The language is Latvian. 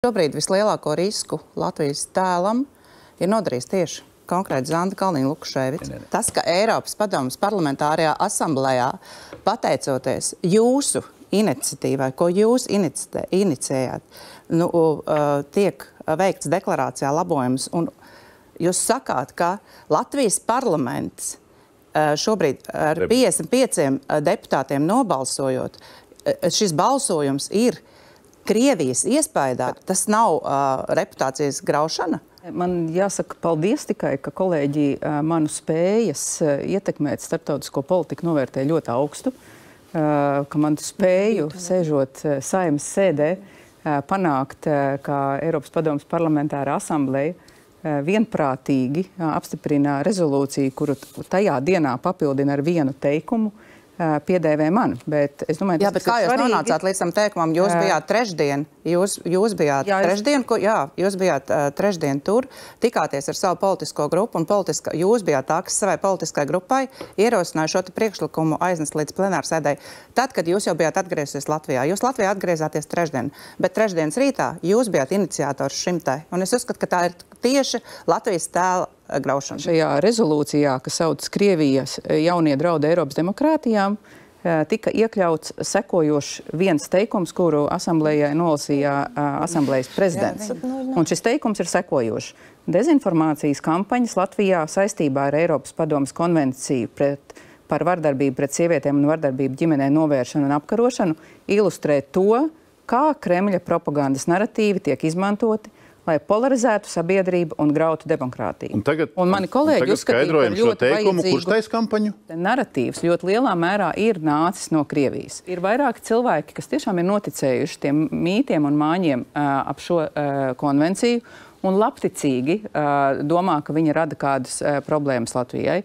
Šobrīd vislielāko risku Latvijas tēlam ir nodarījis tieši konkrēti Zanda Kalniņa-Lukaševica. Tas, ka Eiropas padomes parlamentārajā asamblējā, pateicoties jūsu iniciatīvai, ko jūs inicējāt, tiek veikts deklarācijā labojums. Un jūs sakāt, ka Latvijas parlaments šobrīd ar 55 deputātiem nobalsojot, šis balsojums ir Krievijas iespējā, tas nav reputācijas graušana? Man jāsaka paldies tikai, ka kolēģi manu spējas ietekmēt starptautisko politiku novērtē ļoti augstu, ka man spēju, sēžot Saeimas sēdē, panākt, ka Eiropas padomes parlamentārā asambleja vienprātīgi apstiprina rezolūciju, kuru tajā dienā papildina ar vienu teikumu, piedēvē man, bet es domāju, jā, bet kā jūs nonācāt līdz tam teikumam? Jūs bijāt trešdien, jūs bijāt trešdien tur, tikāties ar savu politisko grupu, un jūs bijāt tā, kas savai politiskai grupai ierosināja šo priekšlikumu aiznest līdz plenārsēdei. Tad, kad jūs jau bijāt atgriezies Latvijā, jūs Latvijā atgriezāties trešdien, bet trešdienas rītā jūs bijāt iniciators šim te, un es uzskatu, ka tā ir tieši Latvijas tēla graušana. Šajā rezolūcijā, kas sauc Krievijas jaunie draudi Eiropas demokrātijām, tika iekļauts sekojošs viens teikums, kuru asamblējai nolasīja asamblējas prezidents. Un šis teikums ir sekojošs. Dezinformācijas kampaņas Latvijā saistībā ar Eiropas padomes konvenciju par vardarbību pret sievietēm un vardarbību ģimenē novēršanu un apkarošanu ilustrē to, kā Kremļa propagandas naratīvi tiek izmantoti, lai polarizētu sabiedrību un grautu demokrātiju. Un mani kolēģi uzskatīja par ļoti teikumu, kurš taisa kampaņu? Naratīvs ļoti lielā mērā ir nācis no Krievijas. Ir vairāki cilvēki, kas tiešām ir noticējuši tiem mītiem un māņiem ap šo konvenciju un labticīgi domā, ka viņa rada kādas problēmas Latvijai.